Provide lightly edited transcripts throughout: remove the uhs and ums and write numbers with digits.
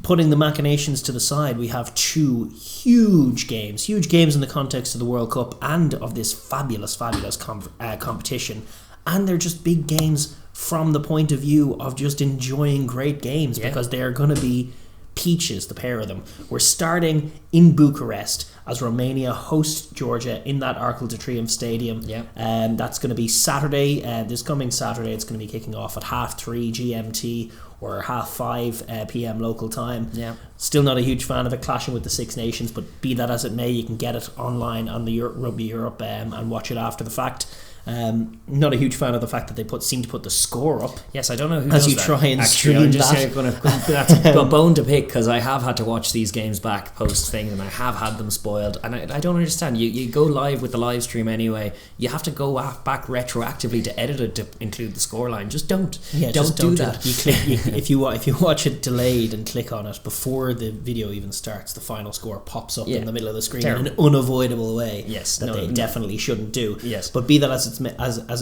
putting the machinations to the side, we have two huge games in the context of the World Cup and of this fabulous competition, and they're just big games from the point of view of just enjoying great games, because they are going to be peaches, the pair of them. We're starting in Bucharest as Romania host Georgia in that Arc de Triomphe Stadium. That's going to be Saturday, this coming Saturday. It's going to be kicking off at 3:30 GMT or 5:30 PM local time. Still not a huge fan of it clashing with the Six Nations, but be that as it may, you can get it online on the Rugby Europe and watch it after the fact. Not a huge fan of the fact that they seem to put the score up. Yes, I don't know who as does you that. try and Actually, stream I'm just that. that's a bone to pick, because I have had to watch these games back post things, and I have had them spoiled, and I don't understand. You go live with the live stream anyway. You have to go back retroactively to edit it to include the scoreline. Just don't. Don't do that. If you watch it delayed and click on it before the video even starts, the final score pops up in the middle of the screen in an unavoidable way. They definitely shouldn't do. But be that as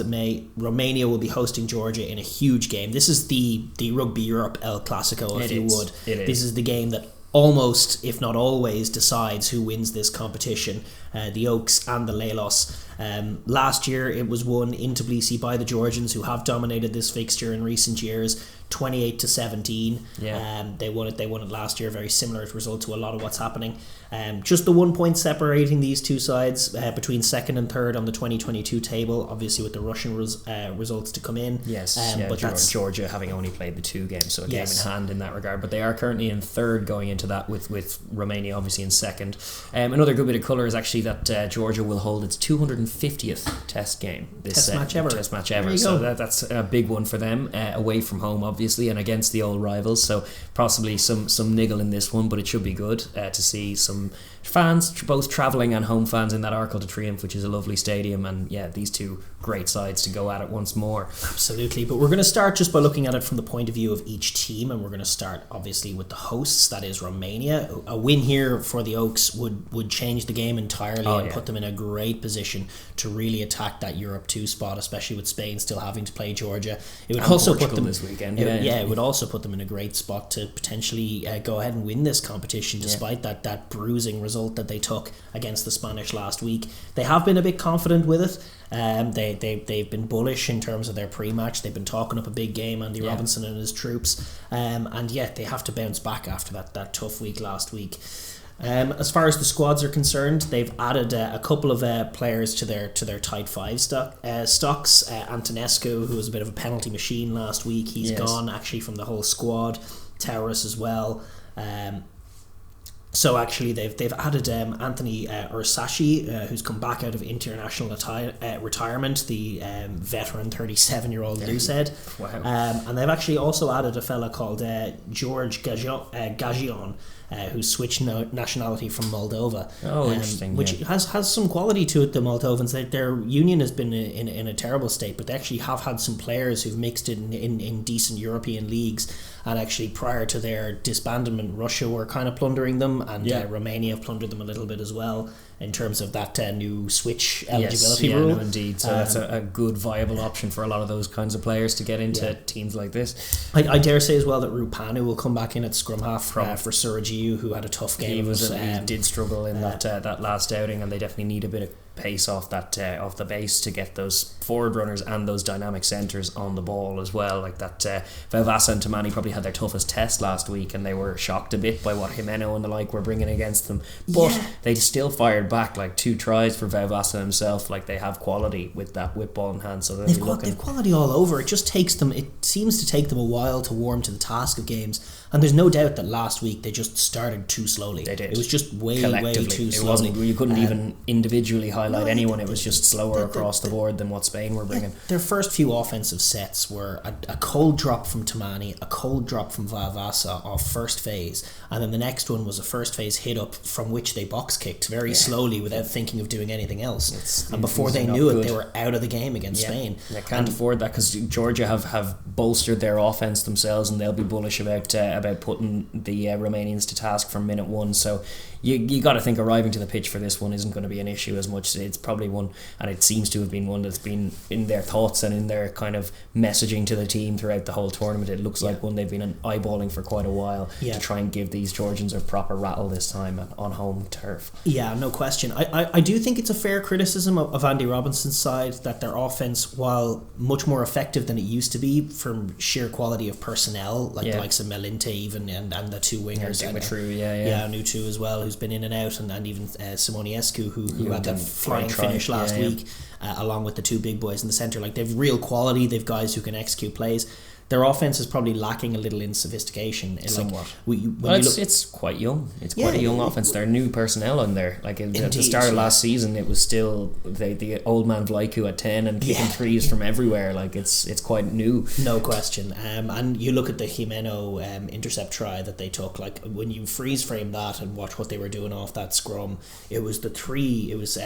it may, Romania will be hosting Georgia in a huge game. This is the Rugby Europe El Classico, if you would. This is the game that almost, if not always, decides who wins this competition. The Oaks and the Lelos. Last year it was won in Tbilisi by the Georgians, who have dominated this fixture in recent years, 28-17. They won it last year. Very similar result to a lot of what's happening. Just the 1 point separating these two sides between second and third on the 2022 table, obviously with the Russian results to come in. But that's Georgia having only played the two games, so a game in hand in that regard. But they are currently in third going into that, with Romania obviously in second. Another good bit of colour is actually that Georgia will hold its 250th test game. Test match ever. So that's a big one for them, away from home obviously, and against the old rivals. So possibly some niggle in this one, but it should be good to see some fans, both travelling and home fans, in that Arc de Triomphe, which is a lovely stadium, and these two great sides to go at it once more. Absolutely. But we're going to start just by looking at it from the point of view of each team, and we're going to start obviously with the hosts, that is Romania. A win here for the Oaks would change the game entirely and put them in a great position to really attack that Europe 2 spot, especially with Spain still having to play Georgia. It would also put them this weekend. It would also put them in a great spot to potentially go ahead and win this competition, despite that bruising result that they took against the Spanish last week. They have been a bit confident with it. They've been bullish in terms of their pre-match. They've been talking up a big game, Andy Robinson and his troops, and yet they have to bounce back after that tough week last week. As far as the squads are concerned, they've added a couple of players to their tight five stocks. Antonescu, who was a bit of a penalty machine last week, he's gone actually from the whole squad. Towers as well. So actually they've added Anthony Ursashi, who's come back out of international retirement, the veteran 37-year-old Lucid. And they've actually also added a fella called George Gagion, who switched nationality from Moldova. Interesting. Which has some quality to it, the Moldovans. Their union has been in a terrible state, but they actually have had some players who've mixed in decent European leagues. And actually, prior to their disbandment, Russia were kind of plundering them, and Romania have plundered them a little bit as well, in terms of that new switch eligibility rule. No, indeed. So that's a good, viable option for a lot of those kinds of players to get into teams like this. I dare say as well that Rupanu will come back in at scrum half for Suragiu, who had a tough game. He did struggle in that last outing, and they definitely need a bit of pace off the base to get those forward runners and those dynamic centres on the ball as well. Like that, Vavasa and Tamani probably had their toughest test last week, and they were shocked a bit by what Jimeno and the like were bringing against them. But they still fired back, like 2 tries for Vavasa himself. Like, they have quality with that whip ball in hand, so they've quality all over. It just takes them. It seems to take them a while to warm to the task of games. And there's no doubt that last week they just started too slowly. They did. It was just way too slowly. It wasn't. You couldn't even individually highlight anyone. It was just slower across the board than what Spain were bringing. Their first few offensive sets were a cold drop from Tamani, a cold drop from Vavasa off first phase, and then the next one was a first phase hit up from which they box kicked very slowly without thinking of doing anything else. And before they knew it, they were out of the game against Spain. They can't afford that, because Georgia have bolstered their offense themselves, and they'll be bullish about putting the Romanians to task from minute one. So you got to think arriving to the pitch for this one isn't going to be an issue as much. It's probably one, and it seems to have been one that's been in their thoughts and in their kind of messaging to the team throughout the whole tournament. It looks like one they've been eyeballing for quite a while to try and give these Georgians a proper rattle this time on home turf. Yeah, no question. I do think it's a fair criticism of Andy Robinson's side that their offence, while much more effective than it used to be from sheer quality of personnel, like the likes of Melinte even and the two wingers, Nutu as well, who's been in and out, and even Simoniescu who had that flying finish last week, along with the two big boys in the centre. Like, they've real quality, they've guys who can execute plays. Their offense is probably lacking a little in sophistication. Somewhat. It's quite young. It's quite a young offense. They're new personnel in there. Like at the start of last season, it was still the old man Vlaiku at 10 and kicking threes from everywhere. Like it's quite new. No question. And you look at the Jimeno intercept try that they took. Like, when you freeze frame that and watch what they were doing off that scrum, it was the three. It was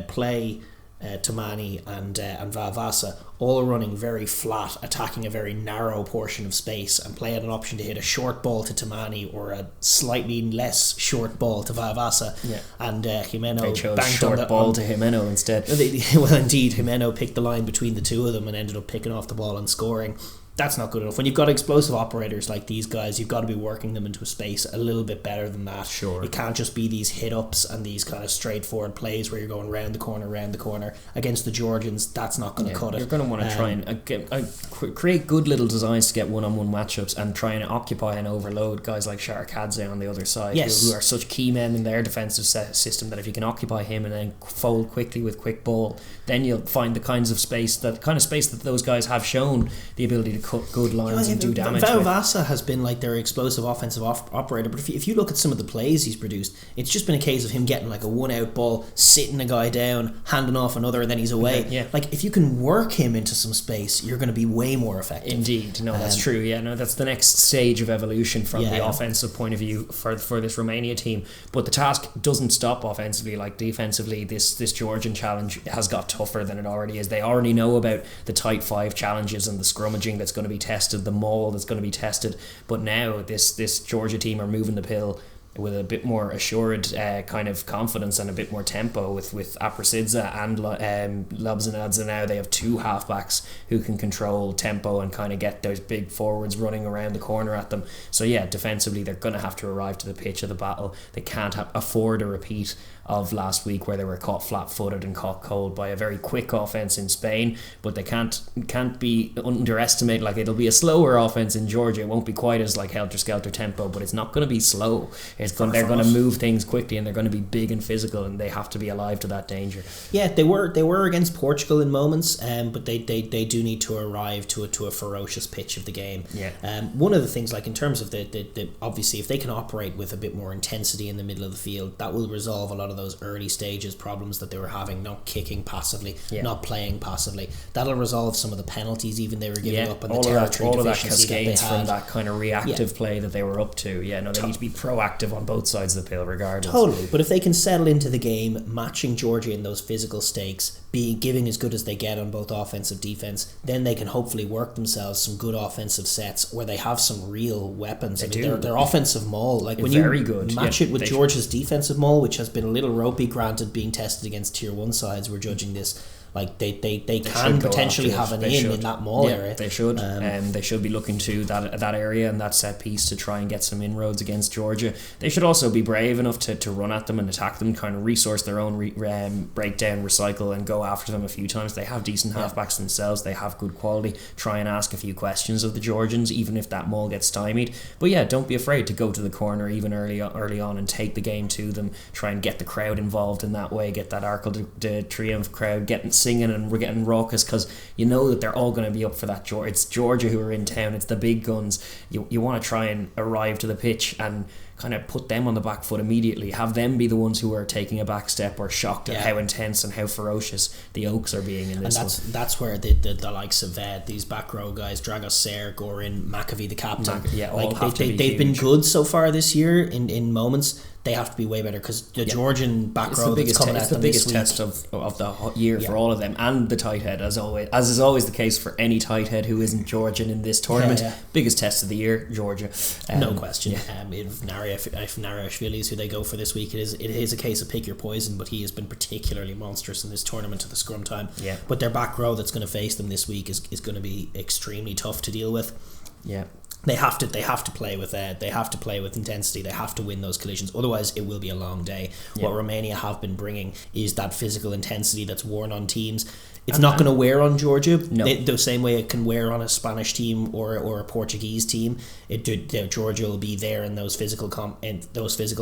play. Tamani and Vavasa all running very flat, attacking a very narrow portion of space, and Play had an option to hit a short ball to Tamani or a slightly less short ball to Vavasa, and Jimeno they chose short ball to Jimeno instead. Well, indeed, Jimeno picked the line between the two of them and ended up picking off the ball and scoring. That's not good enough. When you've got explosive operators like these guys, you've got to be working them into a space a little bit better than that. Sure. It can't just be these hit-ups and these kind of straightforward plays where you're going round the corner. Against the Georgians, that's not going to cut it. You're going to want to try and create good little designs to get one-on-one matchups and try and occupy and overload guys like Sharakadze on the other side, who are such key men in their defensive system that if you can occupy him and then fold quickly with quick ball, then you'll find the kind of space that those guys have shown the ability to cut good lines and do damage. Vavasa has been like their explosive offensive operator, but if you look at some of the plays he's produced, it's just been a case of him getting like a one out ball, sitting a guy down, handing off another, and then he's away. Like, if you can work him into some space, you're going to be way more effective. Indeed, that's true. That's the next stage of evolution from the offensive point of view for this Romania team. But the task doesn't stop offensively. Like, defensively, this Georgian challenge has got tougher than it already is. They already know about the tight five challenges and the scrummaging that's going to be tested, the maul that's going to be tested, but now this Georgia team are moving the pill with a bit more assured kind of confidence and a bit more tempo with Aprasidze and Lobzanadze. Now they have two halfbacks who can control tempo and kind of get those big forwards running around the corner at them. So defensively they're going to have to arrive to the pitch of the battle. They can't afford a repeat of last week where they were caught flat-footed and caught cold by a very quick offense in Spain, but they can't be underestimated. Like, it'll be a slower offense in Georgia. It won't be quite as like helter-skelter tempo, but it's not going to be slow. They're going to move things quickly, and they're going to be big and physical, and they have to be alive to that danger. Yeah, they were against Portugal in moments, but they do need to arrive to a ferocious pitch of the game. One of the things, like in terms of the obviously, if they can operate with a bit more intensity in the middle of the field, that will resolve a lot of those early stages problems that they were having, not kicking passively, not playing passively. That'll resolve some of the penalties even they were giving up, and the territory all of that deficiency cascades that they had from that kind of reactive play that they were up to. They need to be proactive on both sides of the pill regardless. Totally, but if they can settle into the game, matching Georgia in those physical stakes, giving as good as they get on both offensive defense, then they can hopefully work themselves some good offensive sets where they have some real weapons. Their offensive maul, like when very you good. match it with Georgia's defensive maul, which has been a little ropey, granted, being tested against tier 1 sides, we're judging this. Like they can potentially have an in that maul area. They should. They should be looking to that area and that set piece to try and get some inroads against Georgia. They should also be brave enough to run at them and attack them, kind of resource their own breakdown, recycle, and go after them a few times. They have decent halfbacks themselves. They have good quality. Try and ask a few questions of the Georgians, even if that maul gets stymied. But don't be afraid to go to the corner even early on and take the game to them. Try and get the crowd involved in that way. Get that Arc de Triomphe crowd singing, and we're getting raucous, because you know that they're all going to be up for that. It's Georgia who are in town. It's the big guns. You want to try and arrive to the pitch and kind of put them on the back foot immediately, have them be the ones who are taking a back step or shocked at how intense and how ferocious the Oaks are being in this one. That's where the likes of these back row guys, Daragh, Sayer, Gorin, McAvee the captain, they've been good so far this year in moments. They have to be way better, because the Georgian back row that's coming at them this week, it's the biggest test of the year for all of them, and the tight head, as is always the case for any tight head who isn't Georgian in this tournament. Biggest test of the year, Georgia. No question. Narrowly Nariashvili, who they go for this week. It is a case of pick your poison, but he has been particularly monstrous in this tournament at the scrum time. Yeah. But their back row that's going to face them this week is going to be extremely tough to deal with. Yeah. They have to play with intensity. They have to win those collisions. Otherwise, it will be a long day. Yeah. What Romania have been bringing is that physical intensity that's worn on teams. It's not going to wear on Georgia the same way it can wear on a Spanish team or a Portuguese team. Georgia will be there in those physical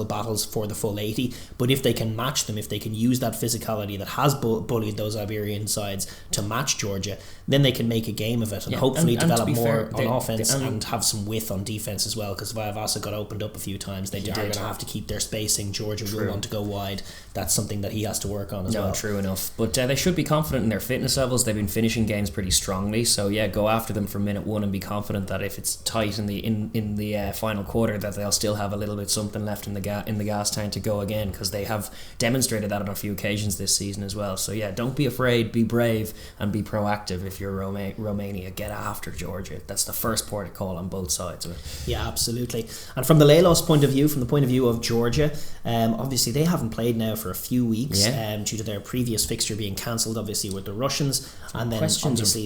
battles for the full 80. But if they can match them, if they can use that physicality that has bullied those Iberian sides to match Georgia, then they can make a game of it and hopefully develop more on offense and have some width on defense as well. Because Vajavasa got opened up a few times. They are going to have to keep their spacing. Georgia will want to go wide. That's something that he has to work on as well. True enough. But they should be confident in their fitness levels. They've been finishing games pretty strongly, so go after them from minute one and be confident that if it's tight in the final quarter, that they'll still have a little bit something left in the gas tank to go again, because they have demonstrated that on a few occasions this season as well. So don't be afraid, be brave and be proactive. If you're Romania, get after Georgia. That's the first port of call on both sides of it. Yeah, absolutely. And from the Lelos point of view, from the point of view of Georgia, obviously they haven't played now for a few weeks due to their previous fixture being cancelled, obviously with the Russians. And then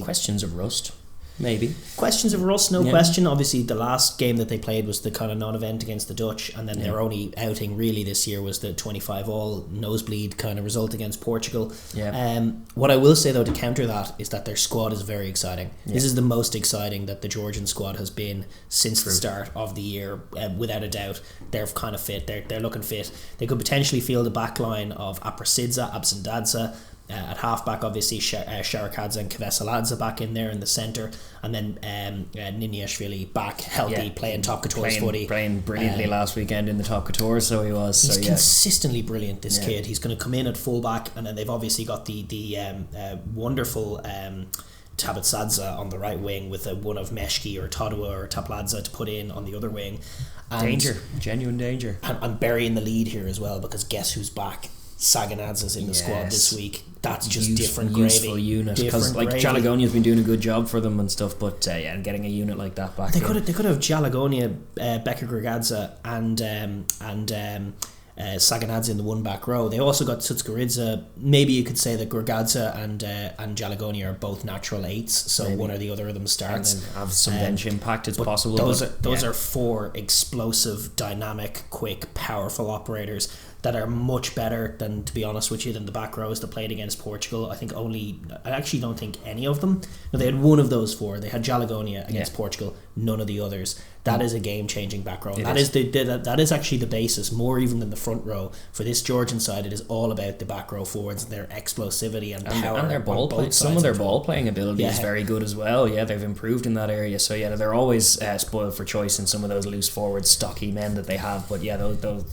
questions of rust, maybe. Questions of rust, no question. Obviously, the last game that they played was the kind of non-event against the Dutch, and then their only outing really this year was the 25-all nosebleed kind of result against Portugal. What I will say though to counter that is that their squad is very exciting. This is the most exciting that the Georgian squad has been since the start of the year, without a doubt. They're kind of fit. They're looking fit. They could potentially field a back line of Aprasidze, Absendadze. At halfback, obviously Sharakadze and Kvesaladze back in there in the centre, and then Niniashvili back healthy, playing top couture's footy, playing brilliantly last weekend in the top couture. So he was. He's consistently brilliant. This kid. He's going to come in at fullback, and then they've obviously got the wonderful Tabitsadze on the right wing with one of Meshki or Todua or Tapladze to put in on the other wing. And, genuine danger. And burying the lead here as well, because guess who's back? Saganadze's in the squad this week. That's just different gravy. Useful unit, because Jalagonia's been doing a good job for them and stuff, but getting a unit like that back. They could have Jalagonia, Becker Gregadze and Saganadze in the one back row. They also got Tsutskaridze. Maybe you could say that Gregadze and Jalagonia are both natural eights, so one or the other of them starts. And then have some bench impact as possible. Those are four explosive, dynamic, quick, powerful operators that are much better than, to be honest with you, than the back rows that played against Portugal. I actually don't think any of them. No, they had one of those four. They had Jalagonia against Portugal, none of the others. That is a game-changing back row. That is actually the basis, more even than the front row. For this Georgian side, it is all about the back row forwards and their explosivity and power. And their ball play. Some of their ball playing ability is very good as well. Yeah, they've improved in that area. So they're always spoiled for choice in some of those loose forward, stocky men that they have. But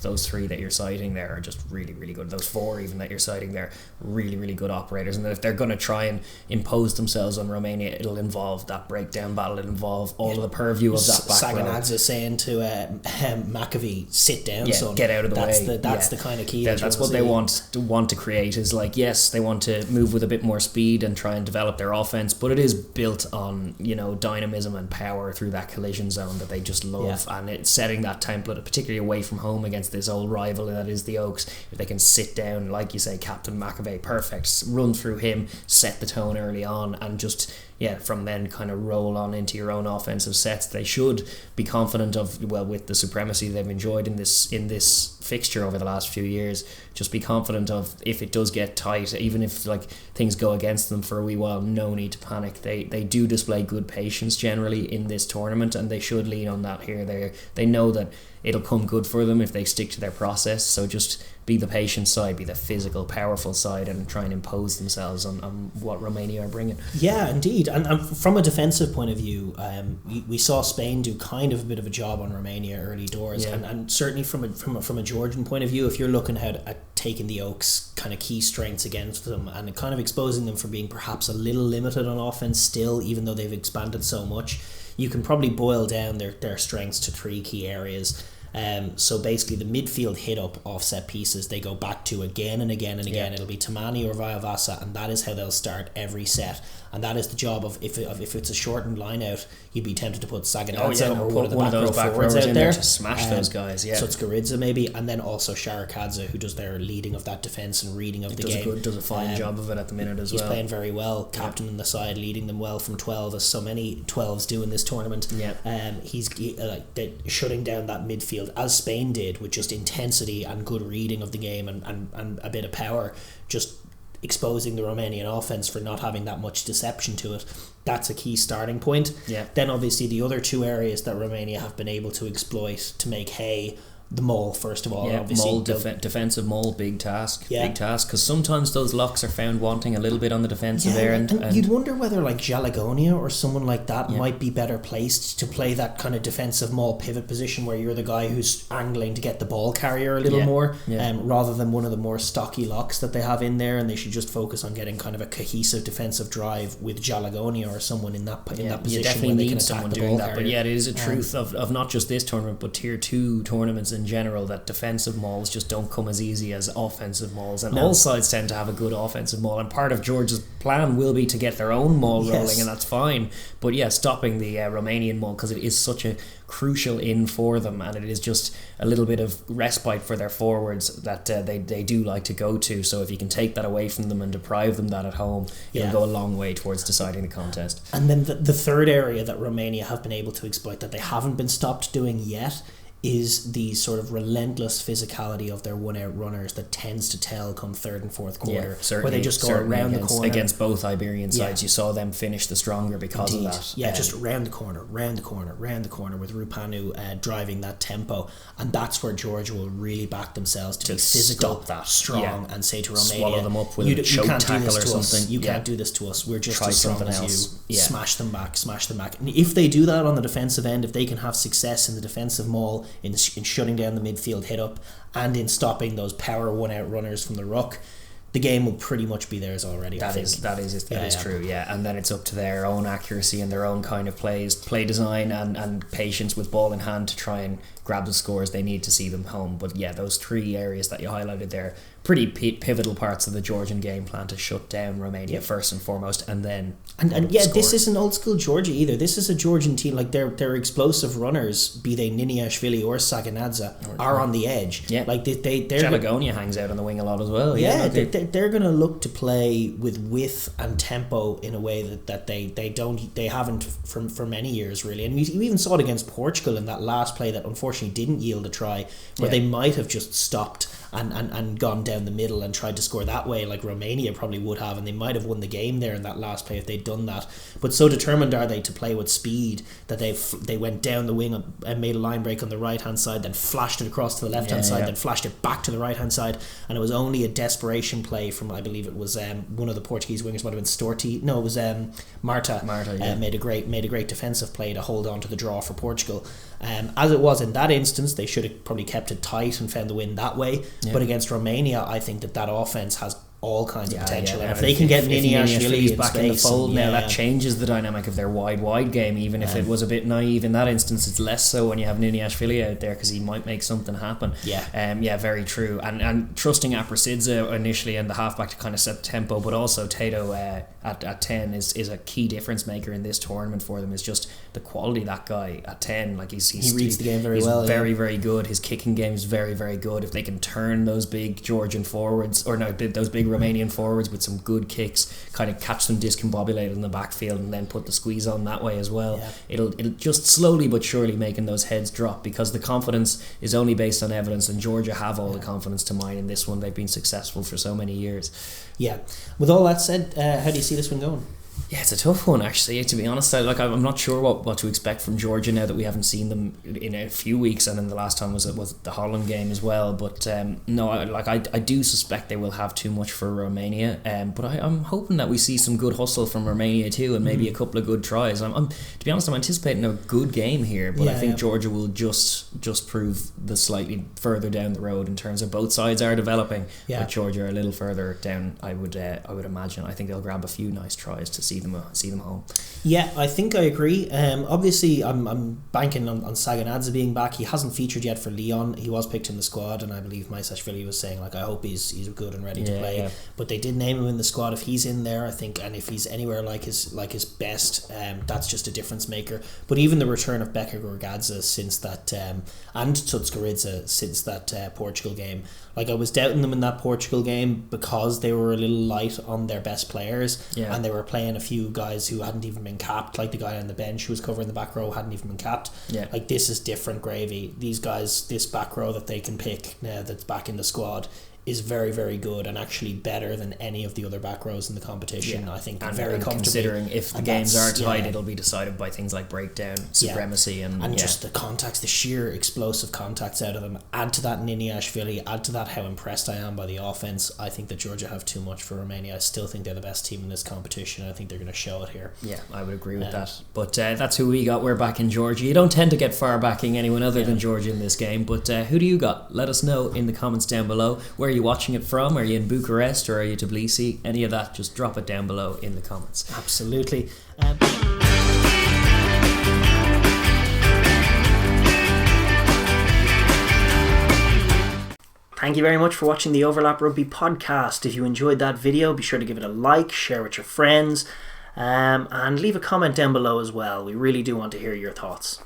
those three that you're citing there are just really, really good. Those four even that you're citing there, really, really good operators. And if they're going to try and impose themselves on Romania, it'll involve that breakdown battle. It'll involve all of the purview of that back row. Saganadze saying to McAvee, sit down, son. Get out of the way. That's the kind of key. That's what they want to create. Is like, yes, they want to move with a bit more speed and try and develop their offense, but it is built on dynamism and power through that collision zone that they just love, and it's setting that template, particularly away from home against this old rival that is the Oaks. If they can sit down, like you say, Captain McAvee, perfect, run through him, set the tone early on, and just from then kind of roll on into your own offensive sets. They should be confident of, with the supremacy they've enjoyed in this fixture over the last few years, just be confident of, if it does get tight, even if things go against them for a wee while, no need to panic. They do display good patience generally in this tournament, and they should lean on that here. They know that it'll come good for them if they stick to their process, so just be the patient side, be the physical, powerful side, and try and impose themselves on what Romania are bringing. Yeah, indeed. And from a defensive point of view, we saw Spain do kind of a bit of a job on Romania early doors, and certainly from a Georgian point of view, if you're looking at taking the Oaks' kind of key strengths against them and kind of exposing them for being perhaps a little limited on offense still, even though they've expanded so much, you can probably boil down their strengths to three key areas. So basically the midfield hit up off set pieces they go back to again and again and again. It'll be Tamani or Vaiavasa, and that is how they'll start every set. And that is the job of, if it's a shortened line out, you'd be tempted to put Saganadze or one of the back row forwards out there to smash those guys. So it's Goridza maybe, and then also Sharakadze, who does their leading of that defence and reading of the game. Does a fine job of it at the minute as well. He's playing very well, captaining the side, leading them well from 12, as so many 12s do in this tournament. He's shutting down that midfield, as Spain did, with just intensity and good reading of the game and a bit of power, just exposing the Romanian offence for not having that much deception to it. That's a key starting point. Then obviously the other two areas that Romania have been able to exploit to make hay: the maul, first of all. Obviously defensive maul, big task, because sometimes those locks are found wanting a little bit on the defensive end. And you'd wonder whether like Jalagonia or someone like that might be better placed to play that kind of defensive maul pivot position where you're the guy who's angling to get the ball carrier a little more, rather than one of the more stocky locks that they have in there, and they should just focus on getting kind of a cohesive defensive drive with Jalagonia or someone in that position. You definitely need someone doing that, but it is a truth of not just this tournament but tier 2 tournaments in general, that defensive mauls just don't come as easy as offensive mauls, and all sides tend to have a good offensive maul, and part of Georgia's plan will be to get their own maul rolling, and that's fine, but stopping the Romanian maul, because it is such a crucial in for them, and it is just a little bit of respite for their forwards that they do like to go to. So if you can take that away from them and deprive them that at home, it'll go a long way towards deciding the contest. And then the third area that Romania have been able to exploit that they haven't been stopped doing yet is the sort of relentless physicality of their one-out runners that tends to tell come third and fourth quarter, where they just go around the corner. Against both Iberian sides, you saw them finish the stronger because of that. Just round the corner with Rupanu driving that tempo, and that's where Georgia will really back themselves to be physical, strong, and say to Romania, swallow them up with a choke tackle or something. You can't do this to us. We're just as strong as you. Smash them back. And if they do that on the defensive end, if they can have success in the defensive maul, in shutting down the midfield hit up, and in stopping those power one out runners from the ruck, the game will pretty much be theirs already. That is true. And then it's up to their own accuracy and their own kind of play design and patience with ball in hand to try and grab the scores they need to see them home. But those three areas that you highlighted there, pretty pivotal parts of the Georgian game plan to shut down Romania first and foremost, and then this isn't old school Georgia either. This is a Georgian team, like their explosive runners, be they Niniashvili or Saganadze, are on the edge. Like they're Jalagonia hangs out on the wing a lot as well. They're going to look to play with width and tempo in a way that they haven't for many years really. And we even saw it against Portugal in that last play that unfortunately didn't yield a try, where they might have just stopped and gone down the middle and tried to score that way, like Romania probably would have, and they might have won the game there in that last play if they'd done that. But so determined are they to play with speed that they went down the wing and made a line break on the right hand side, then flashed it across to the left hand side, then flashed it back to the right hand side, and it was only a desperation play from, I believe it was one of the Portuguese wingers, might have been Storti. No, it was Marta made a great defensive play to hold on to the draw for Portugal. As it was in that instance, they should have probably kept it tight and found the win that way. But against Romania, I think that offense has all kinds of potential. And if they can get Niniashvili back in the fold now, that changes the dynamic of their wide game. Even if it was a bit naive in that instance, it's less so when you have Niniashvili out there, because he might make something happen. Very true. And trusting Aprasidze initially and the halfback to kind of set the tempo, but also Tato at 10 is a key difference maker in this tournament for them. Is just the quality of that guy at 10. Like he reads the game very well. Very, very good. His kicking game is very, very good. If they can turn those big Georgian forwards, or no, those big Romanian forwards with some good kicks, kind of catch them discombobulated in the backfield and then put the squeeze on that way as well. It'll just slowly but surely making those heads drop, because the confidence is only based on evidence, and Georgia have all the confidence to mine in this one. They've been successful for so many years. With all that said, how do you see this one going? Yeah, it's a tough one actually, to be honest. I'm not sure what to expect from Georgia now that we haven't seen them in a few weeks, and then the last time was the Holland game as well. But I do suspect they will have too much for Romania. But I'm hoping that we see some good hustle from Romania too, and maybe a couple of good tries. To be honest, I'm anticipating a good game here, but I think Georgia will just prove the slightly further down the road in terms of both sides are developing. But Georgia are a little further down. I would imagine. I think they'll grab a few nice tries to see them home. Yeah, I think I agree. Obviously, I'm banking on Saganadze being back. He hasn't featured yet for Lyon. He was picked in the squad, and I believe Maisashvili was saying, like, I hope he's good and ready to play. Yeah. But they did name him in the squad. If he's in there, I think, and if he's anywhere like his best, that's just a difference maker. But even the return of Beka Gorgadze since that, and Tutskaridze since that Portugal game, like, I was doubting them in that Portugal game because they were a little light on their best players, and they were playing a few guys who hadn't even been capped, like the guy on the bench who was covering the back row hadn't even been capped. Like, this is different gravy. These guys, this back row that they can pick now that's back in the squad is very, very good and actually better than any of the other back rows in the competition. I think and very comfortably. Considering if the games are tight, it'll be decided by things like breakdown, supremacy, and just the contacts, the sheer explosive contacts out of them. Add to that Niniashvili, add to that how impressed I am by the offense. I think that Georgia have too much for Romania. I still think they're the best team in this competition. I think they're going to show it here. Yeah, I would agree with that. But that's who we got. We're back in Georgia. You don't tend to get far backing anyone other than Georgia in this game, but who do you got? Let us know in the comments down below. Where are you watching it from? Are you in Bucharest or are you Tbilisi? Any of that, just drop it down below in the comments. Absolutely. Thank you very much for watching the Overlap Rugby podcast. If you enjoyed that video, be sure to give it a like, share with your friends, and leave a comment down below as well. We really do want to hear your thoughts.